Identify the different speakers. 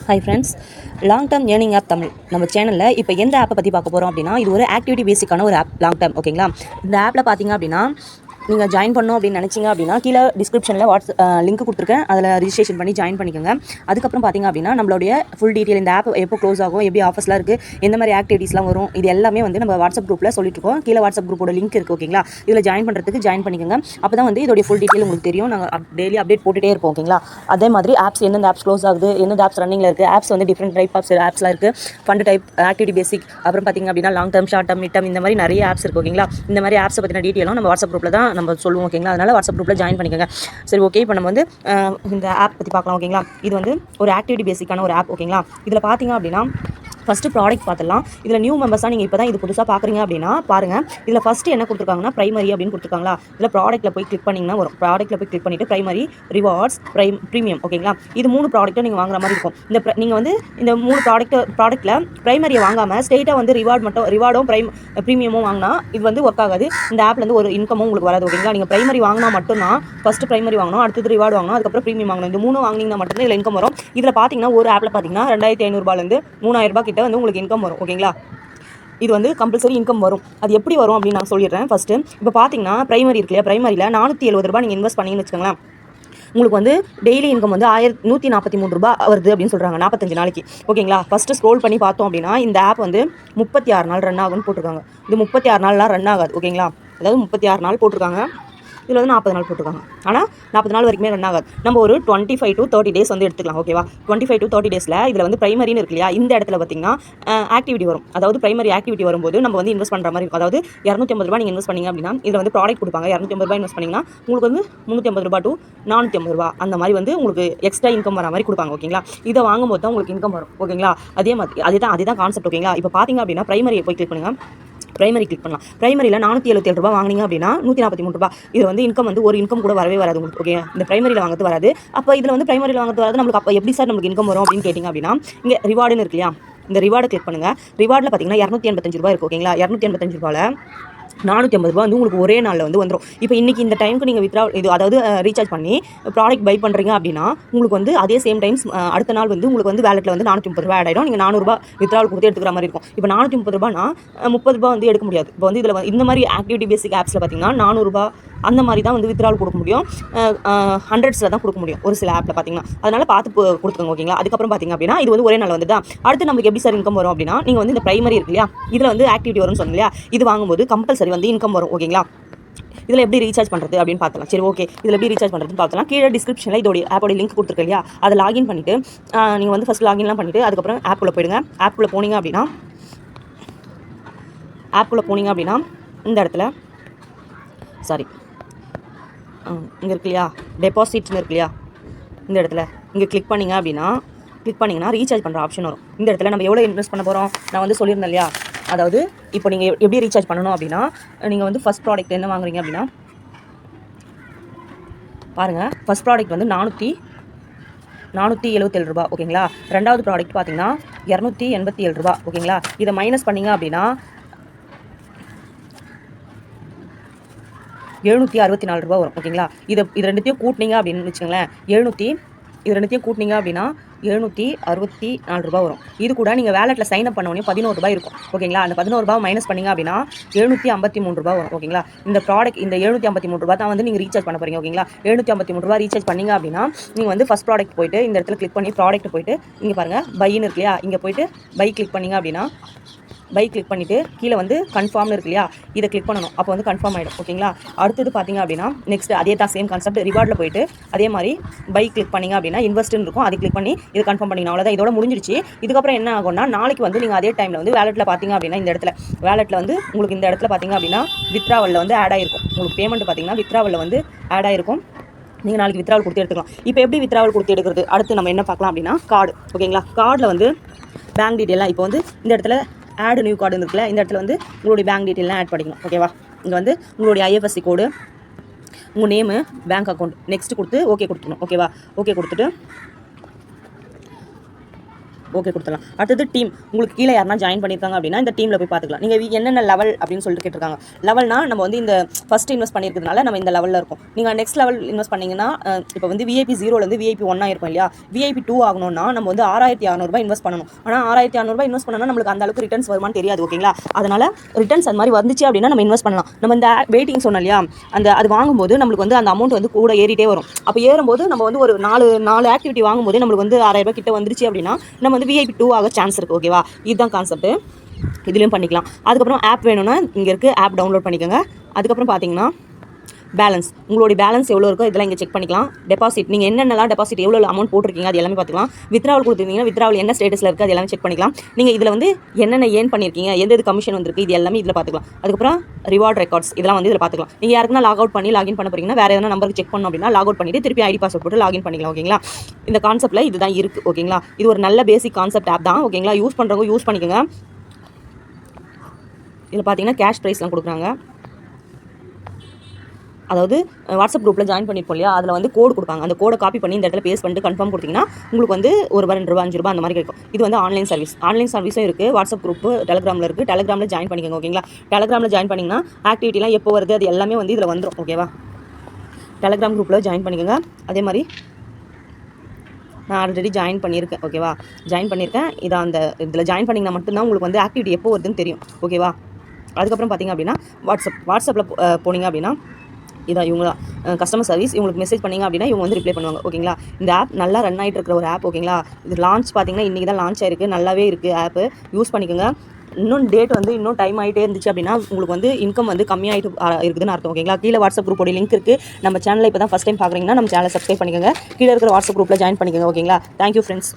Speaker 1: High friends, long term earning app Tamil நம்ம சேனலில் இப்போ எந்த ஆப்பை பற்றி பார்க்க போகிறோம் அப்படின்னா, இது ஒரு ஆக்டிவிட்டி பேசிக்கான ஒரு ஆப், லாங் டேர்ம். ஓகேங்களா? இந்த ஆப்பில் பார்த்தீங்க அப்படின்னா, நீங்கள் ஜாயின் பண்ணணும் அப்படின்னு நினச்சிங்க அப்படின்னா, கீழே டிஸ்கிரிப்ஷனில் லிங்க் கொடுத்துருக்கேன். அதில் ரிஜிஸ்ட்ரேஷன் பண்ணி ஜாயின் பண்ணிக்கோங்க. அதுக்கப்புறம் பார்த்தீங்க அப்படின்னா, நம்மளுடைய ஃபுல் டீட்டெயில், இந்த ஆப் எப்போ க்ளோஸ் ஆகும், எப்படி ஆஃபர்ஸ்லாம் இருக்குது, எந்த மாதிரி ஆக்டிவிட்டீஸ்லாம் வரும், இது எல்லாமே வந்து நம்ம வாட்ஸ்அப் குரூப்பில் சொல்லிட்டுருக்கோம். கீழே வாட்ஸ்அப் குரூப்போட லிங்க் இருக்குது. ஓகேங்களா? இதில் ஜாயின் பண்ணுறதுக்கு ஜாயின் பண்ணிக்கோங்க. அப்போ தான் வந்து இதோடைய ஃபுல் டீட்டெயில் உங்களுக்கு தெரியும். நாங்கள் டெய்லி அப்டேட் போட்டுகிட்டே இருப்போம். ஓகேங்களா? அதே மாதிரி ஆப்ஸ், எந்தெந்த ஆப்ஸ் க்ளோஸ் ஆகுது, எந்தெந்த ஆப்ஸ் ரன்னிங்கில் இருக்குது, ஆப்ஸ் வந்து டிஃப்ரெண்ட் டைப் ஆப்ஸ்லாம் இருக்குது. ஃபண்ட் டைப், ஆக்டிவிட்டி பேசிக், அப்புறம் பார்த்தீங்க அப்படின்னா long term, short term, mid term, இந்த மாதிரி நிறைய ஆப்ஸ் இருக்குது. ஓகேங்களா? இந்த மாதிரி ஆப்ஸை பற்றின டீட்டெயிலும் நம்ம வாட்ஸ்அப் குரூப்பில் தான் நம்ம சொல்லுவோம். ஓகேங்களா? அதனால் வாட்ஸ்அப் குரூப்பில் ஜாயின் பண்ணிக்கோங்க. சரி, ஓகே. இப்போ நம்ம வந்து இந்த ஆப் பற்றி பார்க்கலாம். ஓகேங்களா? இது வந்து ஒரு ஆக்டிவிட்டி பேசிக்கான ஒரு ஆப். ஓகேங்களா? இதில் பார்த்தீங்க அப்படின்னா, ஃபஸ்ட்டு ப்ராடக்ட் பார்த்துடலாம். இதில் நியூ மெம்பர்ஸாக நீங்கள் இப்போ தான் இது புதுசாக பார்க்குறீங்க அப்படின்னா பாருங்கள். இதில் ஃபஸ்ட்டு என்ன கொடுத்துருக்காங்கன்னா, ப்ரைமரி அப்படின்னு கொடுத்துருக்காங்களா. இதில் ப்ராடக்ட்டில் போய் கிளிக் பண்ணிங்கன்னா வரும். ப்ராடக்ட்டில் போய் கிளிக் பண்ணிவிட்டு ப்ரைமரி, ரிவார்ட்ஸ், ப்ரீமியம். ஓகேங்களா? இது 3 ப்ராடக்ட்டை நீங்கள் வாங்குற மாதிரி இருக்கும். நீங்கள் வந்து இந்த 3 ப்ராடக்ட்டில் ப்ரைமரியை வாங்காமல் ஸ்ட்ரெயிட்டாக வந்து ரிவார்டும் ப்ரீமியமும் வாங்கினா இது வந்து ஒர்க் ஆகாது. இந்த ஆப்லேருந்து ஒரு இன்கமும் உங்களுக்கு வராது. ஓகேங்களா? நீங்கள் ப்ரைமரி வாங்கினா மட்டும்தான், ஃபஸ்ட்டு ப்ரைமரி வாங்கணும், அடுத்தது ரிவார்டு வாங்கணும், அதுக்கப்புறம் ப்ரீமியம் வாங்கணும். இந்த 3 வாங்கினீங்கன்னா மட்டும்தான் இதில் இன்கம் வரும். இதில் பார்த்தீங்கன்னா ஒரு ஆப்பில் பார்த்தீங்கன்னா 2500 3000 கிட்ட வந்து உங்களுக்கு இன்கம் வரும். ஓகேங்களா? இது வந்து கம்பல்சரி இன்கம் வரும். அது எப்படி வரும் அப்படின்னு நான் சொல்லிடுறேன். ஃபஸ்ட்டு இப்போ பார்த்தீங்கன்னா ப்ரைமரி இருக்கு இல்லையா, ப்ரைமரியில் 470 நீங்கள் இன்வெஸ்ட் பண்ணிங்கன்னு வச்சுக்கோங்களேன். உங்களுக்கு வந்து டெய்லி இன்கம் வந்து 1143 வருது அப்படின்னு சொல்கிறாங்க 45 நாளைக்கு. ஓகேங்களா? ஃபஸ்ட்டு ஸ்க்ரோல் பண்ணி பார்த்தோம் அப்படின்னா, இந்த ஆப் வந்து 36 நாள் ரன் ஆகும்னு போட்டிருக்காங்க. இது 36 நாள்லாம் ரன் ஆகாது. ஓகேங்களா? அதாவது 36 நாள் போட்டிருக்காங்க. இதில் வந்து 40 நாள் போட்டிருக்காங்க. ஆனால் 40 நாள் வரைக்குமே ரன் ஆகாது. நம்ம ஒரு 25 to 30 டேஸ் வந்து எடுத்துக்கலாம். ஓகேவா? 25 to 30 டேஸில் இதில் வந்து ப்ரைமரின்னு இருக்கு இல்லையா, இந்த இடத்துல பார்த்தீங்கன்னா ஆக்டிவிட்டி வரும். அதாவது ப்ரைமரி ஆக்டிவிட்டி வரும்போது நம்ம வந்து இன்வெஸ்ட் பண்ணுற மாதிரி இருக்கும். அதாவது 250 நீங்கள் இன்வெஸ்ட் பண்ணிங்க அப்படின்னா, இதில் வந்து ப்ராடக்ட் கொடுப்பாங்க. 250 இன்வெஸ்ட் பண்ணிங்கன்னா உங்களுக்கு வந்து 350 to 450 அந்த மாதிரி வந்து உங்களுக்கு எக்ஸ்ட்ரா இன்கம் வர மாதிரி கொடுப்பாங்க. ஓகேங்களா? இதை வாங்கும்போது தான் உங்களுக்கு இன்கம் வரும். ஓகேங்களா? அதே மாதிரி அதுதான் கான்செப்ட். ஓகேங்களா? இப்போ பார்த்தீங்க அப்படின்னா ப்ரைமரியை போய் கிளிக் பண்ணுங்கள். ப்ரைமரி கிளிக் பண்ணலாம். ப்ரைமரியில் 477 வாங்கினீங்க அப்படின்னா 143 இது வந்து இன்கம் வந்து ஒரு இன்கம் கூட வரவே வராது உங்களுக்கு. ஓகே, இந்த ப்ரைமரியில் வாங்கிறது வராது. அப்போ இதில் வந்து ப்ரைமரியில் வாங்கிறது வராது. நம்மளுக்கு அப்போ எப்படி சார் நம்மளுக்கு இன்கம் வரும் அப்படின்னு கேட்டிங்க அப்படின்னா, இங்கே ரிவார்டுன்னு இருக்கு இல்லையா, இந்த ரிவார்டை கிளிக் பண்ணுங்கள். ரிவார்டில் பார்த்தீங்கன்னா 285 இருக்குது. ஓகேங்களா? 285 450 வந்து உங்களுக்கு ஒரே நாளில் வந்து வந்துடும். இப்போ இன்றைக்கி இந்த டைமுக்கு நீங்கள் அதாவது ரீசார்ஜ் பண்ணி ப்ராடக்ட் பை பண்ணுறீங்க அப்படின்னா, உங்களுக்கு வந்து அதே சேம் டைம்ஸ் அடுத்த நாள் வந்து உங்களுக்கு வந்து வேலெட்டில் வந்து 430 ஆட் ஆகிடும். நீங்கள் 400 வித்ராவல் கொடுத்து எடுத்துக்கிற மாதிரி இருக்கும். இப்போ 430 30 வந்து எடுக்க முடியாது. இப்போ வந்து இதில் இந்த மாதிரி ஆக்டிவிட்டி பேசிக் ஆப்ஸில் பார்த்தீங்கன்னா 400 அந்த மாதிரி தான் வந்து வித்ராவல் கொடுக்க முடியும். 100s தான் கொடுக்க முடியும் ஒரு சில ஆப்பில் பார்த்தீங்கன்னா. அதனால் பார்த்து கொடுத்துக்கோங்க. ஓகேங்களா? அதுக்கப்புறம் பார்த்தீங்க அப்படின்னா, இது வந்து ஒரே நாள் வந்து தான். அடுத்து நமக்கு எப்படி சார் இன்கம் வரும் அப்படின்னா, நீங்கள் வந்து இந்த ப்ரைமரி இருக்கு இல்லையா, இதில் வந்து ஆக்டிவிட்டி வரும்னு சொன்னீங்க இல்லையா, இது வாங்கும்போது கம்பல்சரி வந்து இன்கம் வரும். ஓகேங்களா? இதில் எப்படி ரீசார்ஜ் பண்ணுறது அப்படின்னு பார்த்தலாம். சரி, ஓகே. இதில் எப்படி ரீசார்ஜ் பண்ணுறதுன்னு பார்த்தலாம். கீழே டிஸ்கிரிப்ஷனில் இதோட ஆப்போட லிங்க் கொடுத்துருக்கு இல்லையா, அதை லாகின் பண்ணிவிட்டு நீங்கள் வந்து ஃபஸ்ட் லாகின்லாம் பண்ணிவிட்டு அதுக்கப்புறம் ஆப்புக்குள்ளே போயிடுங்க. ஆப்புக்குள்ளே போனீங்க அப்படின்னா இந்த இடத்துல இங்கே இருக்கு இல்லையா, டெபாசிட்னு இருக்கு இல்லையா, இந்த இடத்துல இங்கே கிளிக் பண்ணிங்கன்னா ரீசார்ஜ் பண்ணுற ஆப்ஷன் வரும். இந்த இடத்துல நம்ம எவ்வளோ இன்வெஸ்ட் பண்ண போகிறோம் நான் வந்து சொல்லியிருந்தேன் இல்லையா. அதாவது இப்போ நீங்கள் எப்படி ரீசார்ஜ் பண்ணணும் அப்படின்னா, நீங்கள் வந்து ஃபஸ்ட் ப்ராடக்ட் என்ன வாங்குறீங்க அப்படின்னா பாருங்கள், ஃபஸ்ட் ப்ராடக்ட் வந்து 477 ஓகேங்களா? ரெண்டாவது ப்ராடக்ட் பார்த்தீங்கன்னா 287 ஓகேங்களா? இதை மைனஸ் பண்ணிங்க அப்படின்னா 764 வரும். ஓகேங்களா? இது ரெண்டுத்தையும் கூட்டினீங்க அப்படின்னு வச்சுக்கோங்களேன், இது ரெண்டுத்தையும் கூட்டினீங்க அப்படின்னா 764 வரும். இது கூட நீங்கள் வேலெட்டில் சைன் அப் பண்ணோடனே 11 இருக்கும். ஓகேங்களா? அந்த 11 மைனஸ் பண்ணிங்க அப்படின்னா 753 வரும். ஓகேங்களா? இந்த ப்ராடக்ட் இந்த 753 தான் வந்து நீங்கள் ரீசார்ஜ் பண்ண போகிறீங்க. ஓகேங்களா? 753 ரீசார்ஜ் பண்ணிங்க அப்படின்னா, நீங்கள் வந்து ஃபஸ்ட் ப்ராடக்ட் போய்ட்டு இந்த இடத்துல கிளிக் பண்ணி ப்ராடக்ட் போய்ட்டு இங்கே பாருங்கள், பைன்னு இருக்கு இல்லையா, இங்கே போய்ட்டு பை கிளிக் பண்ணிங்க அப்படின்னா, பை கிளிக் பண்ணிவிட்டு கீழே வந்து கன்ஃபார்ம்னு இருக்கு இல்லையா, இதை கிளிக் பண்ணணும். அப்போ வந்து கன்ஃபார்ம் ஆகிடும். ஓகேங்களா? அடுத்தது பார்த்தீங்க அப்படின்னா நெக்ஸ்ட் அதே தான் சேம் கான்செப்ட். ரிவார்டில் போய்ட்டு அதே மாதிரி பை கிளிக் பண்ணிங்க அப்படின்னா இன்வெஸ்ட்னு இருக்கும், அதை கிளிக் பண்ணி இது கன்ஃபார்ம் பண்ணிங்க. அவ்வளோதான், இதோட முடிஞ்சிருச்சு. இதுக்கப்புறம் என்ன ஆகும்னா, நாளைக்கு வந்து நீங்கள் அதே டைமில் வந்து வேலெட்டில் பார்த்தீங்க அப்படின்னா இந்த இடத்துல வேலெட்டில் வந்து உங்களுக்கு இந்த இடத்துல பார்த்தீங்க அப்படின்னா வித்ராவலில் வந்து ஆட் ஆகிருக்கும். உங்களுக்கு பேமெண்ட் பார்த்தீங்கன்னா வித்ராவலில் வந்து ஆட் ஆகிருக்கும். நீங்கள் நாளைக்கு வித்ராவல் கொடுத்து எடுத்துக்கலாம். இப்போ எப்படி வித்ராவல் கொடுத்து எடுக்கிறது அடுத்து நம்ம என்ன பார்க்கலாம் அப்படின்னா, கார்டு. ஓகேங்களா? கார்டில் வந்து பேங்க் டீட்டெயிலாம் இப்போ வந்து இந்த இடத்துல ஆட் நியூ கார்டு இருக்குல்ல, இந்த இடத்துல வந்து உங்களுடைய பேங்க் டீட்டெயிலாம் ஆட் பண்ணிக்கணும். ஓகேவா? இங்கே வந்து உங்களுடைய IFSC கோடு, உங்கள் நேமு, பேங்க் அக்கௌண்ட் நெக்ஸ்ட் கொடுத்து ஓகே கொடுத்துக்கணும். ஓகேவா? ஓகே கொடுத்துட்டு ஓகே கொடுத்துடலாம். அடுத்தது டீம், உங்களுக்கு கீழே யாருன்னா ஜாயின் பண்ணியிருக்காங்க அப்படின்னா இந்த டீமில் போய் பார்த்துக்கலாம். நீங்கள் என்னென்ன லெவல் அப்படின்னு சொல்லிட்டு கேட்டிருக்காங்க. லெவல்னா நம்ம வந்து இந்த ஃபஸ்ட் இன்வெஸ்ட் பண்ணியிருக்கிறதுனால நம்ம இந்த லெவலில் இருக்கும். நீங்கள் நெக்ஸ்ட் லெவல் இன்வெஸ்ட் பண்ணிங்கன்னா இப்போ வந்து விஐபி 0லேருந்து விஐபி 1 இருக்கும் இல்லையா. விஐபி 2 ஆகணும்னா நம்ம வந்து 6600 இன்வெஸ்ட் பண்ணணும். ஆனால் 6600 இன்வெஸ்ட் பண்ணால் நம்மளுக்கு அந்த அளவுக்கு ரிட்டர்ன்ஸ் வருமானு தெரியாது. ஓகேங்களா, அதனால் ரிட்டர்ன்ஸ் அந்த மாதிரி வந்துச்சு அப்படின்னா நம்ம இன்வெஸ்ட் பண்ணலாம். நம்ம இந்த வெயிட்டிங் சொன்னோம் இல்லையா, அது வாங்கும்போது நம்மளுக்கு வந்து அந்த அமௌண்ட் வந்து கூட ஏறிட்டே வரும். அப்போ ஏறும்போது நம்ம வந்து ஒரு 4 ஆக்டிவிட்டி வாங்கும்போது நம்மளுக்கு வந்து 6000 கிட்ட வந்துருச்சு அப்படின்னா நம்ம வந்து விஐபி 2 ஆக சான்ஸ் இருக்குது. ஓகேவா, இதுதான் கான்செப்ட். இதுலேயும் பண்ணிக்கலாம். அதுக்கப்புறம் ஆப் வேணும்னா இங்கே இருக்குது, ஆப் டவுன்லோட் பண்ணிக்கோங்க. அதுக்கப்புறம் பார்த்தீங்கன்னா பேலன்ஸ், உங்களுடைய பேலன்ஸ் எவ்வளோ இருக்கோ இதெல்லாம் இங்கே செக் பண்ணிக்கலாம். டெபாசிட், நீங்கள் என்னென்னலாம் டெபாசிட் எவ்வளோ அமௌண்ட் போட்டிருக்கீங்க அது எல்லாமே பார்த்துக்கலாம். வித்ராவல் கொடுத்துருந்தீங்கன்னா வித்ராவல் என்ன ஸ்டேட்டஸில் இருக்குது அது எல்லாமே செக் பண்ணிக்கலாம். நீங்கள் இதில் வந்து என்னென்ன ஏர்ன் பண்ணியிருக்கீங்க, எது கமிஷன் வந்திருக்கு, இது எல்லாமே இதில் பார்த்துக்கலாம். அதுக்கப்புறம் ரிவார்ட் ரெக்கார்ட்ஸ் இதெல்லாம் வந்து இதில் பார்த்துக்கலாம். நீங்கள் யாருக்குன்னா லாக் அவுட் பண்ணி லாகின் பண்ண போறீங்கன்னா வேறு எதனா நம்பருக்கு செக் பண்ணணும் அப்படின்னா லாக் அவுட் பண்ணிட்டு திருப்பி ஐடி பாஸ்வேர்ட் போட்டு லாகின் பண்ணிக்கலாம். ஓகேங்களா, இந்த கான்செப்ட்டில் இதுதான் இருக்குது. ஓகேங்களா, இது ஒரு நல்ல பேசிக் கான்செப்ட் ஆப் தான். ஓகேங்களா, யூஸ் பண்ணுறவங்க யூஸ் பண்ணிக்கோங்க. இதில் பார்த்தீங்கன்னா கேஷ் ப்ரைஸ்லாம் கொடுக்குறாங்க. அதாவது வாட்ஸ்அப் குரூப்பில் ஜாயின் பண்ணியிருப்போம் இல்லையா, அதில் வந்து கோடு கொடுப்பாங்க. அந்த கோடை காப்பி பண்ணி இந்த இடத்துல பேஸ்ட் பண்ணிட்டு கன்ஃபார்ம் கொடுத்தீங்கன்னா உங்களுக்கு வந்து ₹1 ₹2 ₹5 அந்த மாதிரி கிடைக்கும். இது வந்து ஆன்லைன் சர்வீஸும் இருக்குது. வாட்ஸ்அப் குரூப்பு டெலிகிராமில் இருக்குது. டெலிகிராமில் ஜாயின் பண்ணிக்கோங்க. ஓகேங்களா, டெலிகிராமில் ஜாயின் பண்ணிங்கன்னா ஆக்டிவிட்டிலாம் எப்போ வருது அது எல்லாமே வந்து இதில் வந்துடும். ஓகேவா, டெலிகிராம் குரூப்பில் ஜாயின் பண்ணிக்கோங்க. அதே மாதிரி நான் ஆல்ரெடி ஜாயின் பண்ணியிருக்கேன். ஓகேவா, ஜாயின் பண்ணியிருக்கேன். இதில் ஜாயின் பண்ணிங்கன்னா மட்டும்தான் உங்களுக்கு வந்து ஆக்டிவிட்டி எப்போ வருதுன்னு தெரியும். ஓகேவா, அதுக்கப்புறம் பார்த்திங்க அப்படின்னா வாட்ஸ்அப்பில் போனீங்க அப்படின்னா இதான் இவங்களா கஸ்டமர் சர்வீஸ். இவங்களுக்கு மெசேஜ் பண்ணிங்க அப்படின்னா இவங்க வந்து ரிப்ளை பண்ணுவாங்க. ஓகேங்களா, இந்த ஆப் நல்லா ரன் ஆகிட்டு இருக்கிற ஒரு ஆப். ஓகேங்களா, இது லான்ச் பார்த்தீங்கன்னா இன்றைக்கி தான் லான்ச் ஆயிருக்கு. நல்லாவே இருக்குது ஆப்பு, யூஸ் பண்ணிக்கோங்க. இன்னும் டேட் வந்து இன்னும் டைம் ஆகிட்டே இருந்துச்சு அப்படின்னா உங்களுக்கு வந்து இன்கம் வந்து கம்மியாகிட்டு இருக்குதுன்னு அர்த்தம். ஓகேங்களா, கீழே வாட்ஸ்அப் குரூப்போட லிங்க் இருக்குது. நம்ம சேனலில் இப்போ தான் ஃபஸ்ட் டைம் பார்க்குறீங்கன்னா நம்ம சேனலை சப்ஸ்கிரைப் பண்ணிக்கோங்க. கீழே இருக்கிற வாட்ஸ்அப் குரூப்பில் ஜாயின் பண்ணிக்கோங்க. ஓகேங்களா, தேங்க்யூ ஃப்ரெண்ட்ஸ்.